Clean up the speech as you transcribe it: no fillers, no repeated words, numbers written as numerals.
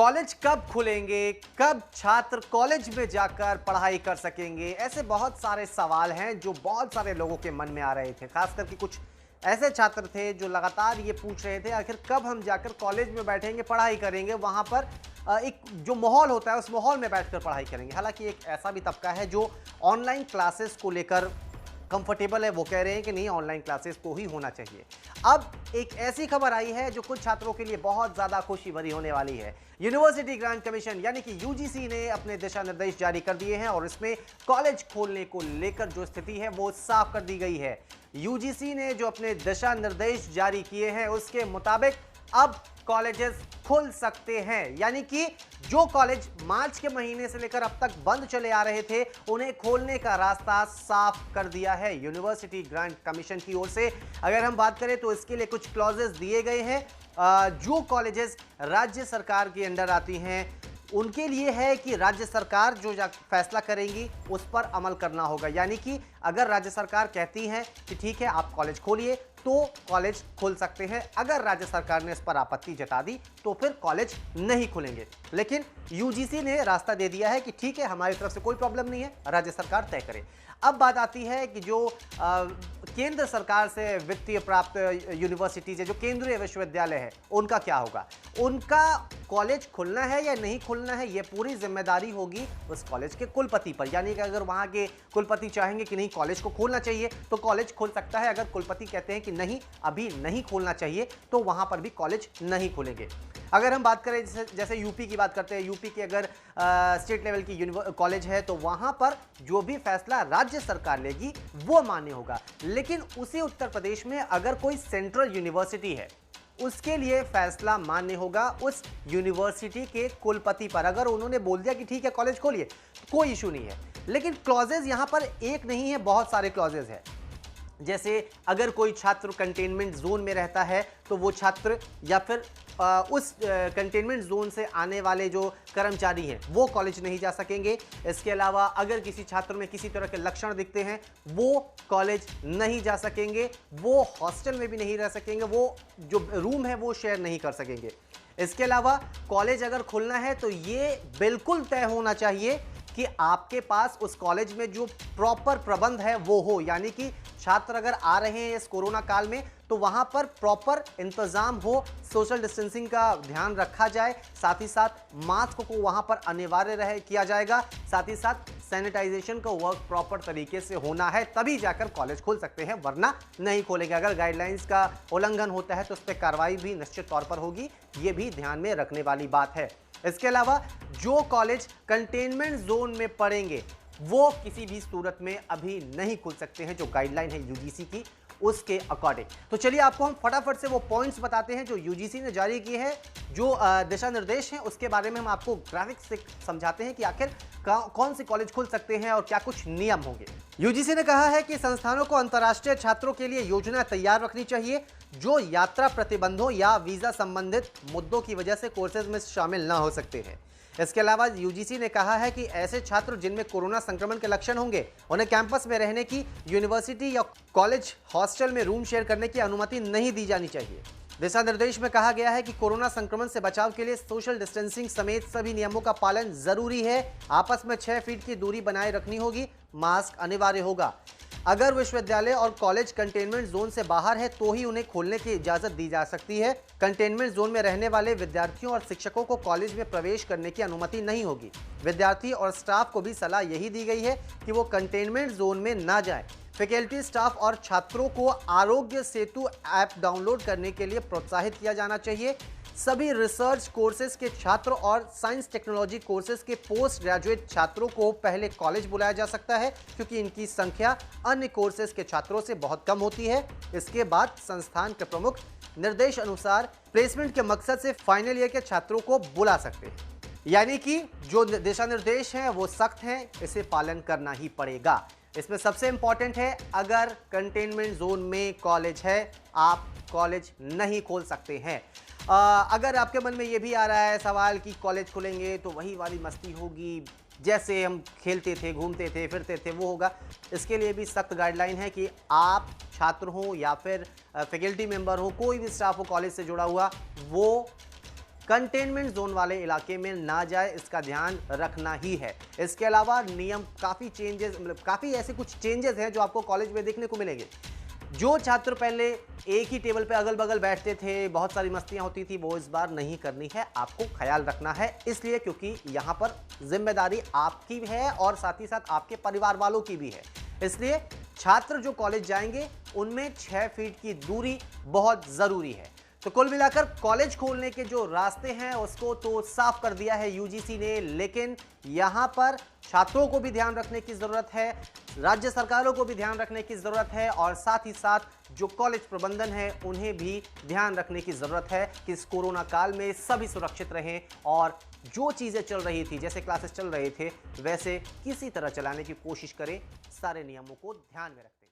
College कब खुलेंगे, कब छात्र कॉलेज में जाकर पढ़ाई कर सकेंगे? ऐसे बहुत सारे सवाल हैं जो बहुत सारे लोगों के मन में आ रहे थे। खास करके कुछ ऐसे छात्र थे जो लगातार ये पूछ रहे थे आखिर कब हम जाकर कॉलेज में बैठेंगे, पढ़ाई करेंगे, वहाँ पर एक जो माहौल होता है उस माहौल में बैठकर पढ़ाई करेंगे। हालांकि एक ऐसा भी तबका है जो ऑनलाइन क्लासेस को लेकर कंफर्टेबल है, वो कह रहे हैं कि नहीं, ऑनलाइन क्लासेस को ही होना चाहिए। अब एक ऐसी खबर आई है जो कुछ छात्रों के लिए बहुत ज़्यादा खुशी भरी होने वाली है। यूनिवर्सिटी ग्रांट कमीशन यानी कि यूजीसी ने अपने दिशा निर्देश जारी कर दिए हैं और इसमें कॉलेज खोलने को लेकर जो स्थिति है वो साफ कर दी गई है। यूजीसी ने जो अपने दिशा निर्देश जारी किए हैं उसके मुताबिक अब कॉलेजेस खुल सकते हैं, यानी कि जो कॉलेज मार्च के महीने से लेकर अब तक बंद चले आ रहे थे उन्हें खोलने का रास्ता साफ कर दिया है यूनिवर्सिटी ग्रांट कमीशन की ओर से। अगर हम बात करें तो इसके लिए कुछ क्लॉजेस दिए गए हैं। जो कॉलेजेस राज्य सरकार के अंडर आती हैं उनके लिए है कि राज्य सरकार जो फैसला करेंगी उस पर अमल करना होगा, यानी कि अगर राज्य सरकार कहती है कि ठीक है आप कॉलेज खोलिए तो कॉलेज खोल सकते हैं। अगर राज्य सरकार ने इस पर आपत्ति जता दी तो फिर कॉलेज नहीं खुलेंगे। लेकिन यूजीसी ने रास्ता दे दिया है कि ठीक है हमारी तरफ से कोई प्रॉब्लम नहीं है, राज्य सरकार तय करे। अब बात आती है कि जो केंद्र सरकार से वित्तीय प्राप्त यूनिवर्सिटीज है, जो केंद्रीय विश्वविद्यालय है, उनका क्या होगा? उनका कॉलेज खुलना है या नहीं खुलना है, ये पूरी जिम्मेदारी होगी उस कॉलेज के कुलपति पर। यानी कि अगर वहाँ के कुलपति चाहेंगे कि नहीं कॉलेज को खोलना चाहिए तो कॉलेज खोल सकता है। अगर कुलपति कहते हैं कि नहीं अभी नहीं खोलना चाहिए तो वहाँ पर भी कॉलेज नहीं खुलेंगे। अगर हम बात करें जैसे यूपी की बात करते हैं, यूपी की अगर स्टेट लेवल की कॉलेज है तो वहाँ पर जो भी फैसला राज्य सरकार लेगी वो मान्य होगा। लेकिन उसी उत्तर प्रदेश में अगर कोई सेंट्रल यूनिवर्सिटी है उसके लिए फैसला मान्य होगा उस यूनिवर्सिटी के कुलपति पर। अगर उन्होंने बोल दिया कि ठीक है कॉलेज खोलिए तो कोई इशू नहीं है। लेकिन क्लॉजेज यहाँ पर एक नहीं है, बहुत सारे क्लॉजेज हैं। जैसे अगर कोई छात्र कंटेनमेंट जोन में रहता है तो वो छात्र या फिर उस कंटेनमेंट जोन से आने वाले जो कर्मचारी हैं वो कॉलेज नहीं जा सकेंगे। इसके अलावा अगर किसी छात्र में किसी तरह के लक्षण दिखते हैं वो कॉलेज नहीं जा सकेंगे, वो हॉस्टल में भी नहीं रह सकेंगे, वो जो रूम है वो शेयर नहीं कर सकेंगे। इसके अलावा कॉलेज अगर खुलना है तो ये बिल्कुल तय होना चाहिए कि आपके पास उस कॉलेज में जो प्रॉपर प्रबंध है वो हो, यानी कि छात्र अगर आ रहे हैं इस कोरोना काल में तो वहां पर प्रॉपर इंतजाम हो, सोशल डिस्टेंसिंग का ध्यान रखा जाए, साथ ही साथ मास्क को वहां पर अनिवार्य रहे किया जाएगा, साथ ही साथ सैनिटाइजेशन का वर्क प्रॉपर तरीके से होना है, तभी जाकर कॉलेज खोल सकते हैं, वरना नहीं खोलेंगे। अगर गाइडलाइंस का उल्लंघन होता है तो उस पर कार्रवाई भी निश्चित तौर पर होगी, ये भी ध्यान में रखने वाली बात है। इसके अलावा जो कॉलेज कंटेनमेंट जोन में पड़ेंगे वो किसी भी सूरत में अभी नहीं खुल सकते हैं, जो गाइडलाइन है यूजीसी की उसके अकॉर्डिंग। तो चलिए आपको हम फटाफट से वो पॉइंट्स बताते हैं जो यूजीसी ने जारी किए हैं, जो दिशा निर्देश हैं उसके बारे में हम आपको ग्राफिक्स से समझाते हैं कि आखिर कौन से कॉलेज खुल सकते हैं और क्या कुछ नियम होंगे। यूजीसी ने कहा है कि संस्थानों को अंतर्राष्ट्रीय छात्रों के लिए योजना तैयार रखनी चाहिए जो यात्रा प्रतिबंधों या वीजा संबंधित मुद्दों की वजह से कोर्सेज में शामिल ना हो सकते हैं। इसके अलावा यूजीसी ने कहा है कि ऐसे छात्र जिनमें कोरोना संक्रमण के लक्षण होंगे उन्हें कैंपस में रहने की, यूनिवर्सिटी या कॉलेज हॉस्टल में रूम शेयर करने की अनुमति नहीं दी जानी चाहिए। दिशा निर्देश में कहा गया है कि कोरोना संक्रमण से बचाव के लिए सोशल डिस्टेंसिंग समेत सभी नियमों का पालन जरूरी है। आपस में 6 फीट की दूरी बनाए रखनी होगी, मास्क अनिवार्य होगा। अगर विश्वविद्यालय और कॉलेज कंटेनमेंट जोन से बाहर है तो ही उन्हें खोलने की इजाजत दी जा सकती है। कंटेनमेंट जोन में रहने वाले विद्यार्थियों और शिक्षकों को कॉलेज में प्रवेश करने की अनुमति नहीं होगी। विद्यार्थी और स्टाफ को भी सलाह यही दी गई है कि वो कंटेनमेंट जोन में ना जाएं। फैकल्टी, स्टाफ और छात्रों को आरोग्य सेतु ऐप डाउनलोड करने के लिए प्रोत्साहित किया जाना चाहिए। सभी रिसर्च कोर्सेज के छात्र और साइंस टेक्नोलॉजी कोर्सेज के पोस्ट ग्रेजुएट छात्रों को पहले कॉलेज बुलाया जा सकता है क्योंकि इनकी संख्या अन्य कोर्सेज के छात्रों से बहुत कम होती है। इसके बाद संस्थान के प्रमुख निर्देश अनुसार प्लेसमेंट के मकसद से फाइनल ईयर के छात्रों को बुला सकते हैं। यानी कि जो दिशा निर्देश हैं वो सख्त हैं, इसे पालन करना ही पड़ेगा। इसमें सबसे इंपॉर्टेंट है अगर कंटेनमेंट जोन में कॉलेज है आप कॉलेज नहीं खोल सकते हैं। अगर आपके मन में ये भी आ रहा है सवाल कि कॉलेज खुलेंगे तो वही वाली मस्ती होगी जैसे हम खेलते थे, घूमते थे, फिरते थे, वो होगा। इसके लिए भी सख्त गाइडलाइन है कि आप छात्र हो या फिर फैकल्टी मेंबर हो, कोई भी स्टाफ हो कॉलेज से जुड़ा हुआ, वो कंटेनमेंट जोन वाले इलाके में ना जाए, इसका ध्यान रखना ही है। इसके अलावा नियम काफ़ी चेंजेस, मतलब काफ़ी ऐसे कुछ चेंजेस हैं जो आपको कॉलेज में देखने को मिलेंगे। जो छात्र पहले एक ही टेबल पे अगल बगल बैठते थे, बहुत सारी मस्तियां होती थी, वो इस बार नहीं करनी है। आपको ख्याल रखना है, इसलिए क्योंकि यहाँ पर जिम्मेदारी आपकी भी है और साथ ही साथ आपके परिवार वालों की भी है। इसलिए छात्र जो कॉलेज जाएंगे उनमें 6 फीट की दूरी बहुत ज़रूरी है। तो कुल मिलाकर कॉलेज खोलने के जो रास्ते हैं उसको तो साफ कर दिया है यूजीसी ने, लेकिन यहाँ पर छात्रों को भी ध्यान रखने की ज़रूरत है, राज्य सरकारों को भी ध्यान रखने की ज़रूरत है और साथ ही साथ जो कॉलेज प्रबंधन है उन्हें भी ध्यान रखने की ज़रूरत है कि इस कोरोना काल में सभी सुरक्षित रहें और जो चीज़ें चल रही थी, जैसे क्लासेस चल रहे थे, वैसे किसी तरह चलाने की कोशिश करें, सारे नियमों को ध्यान में रखते हुए।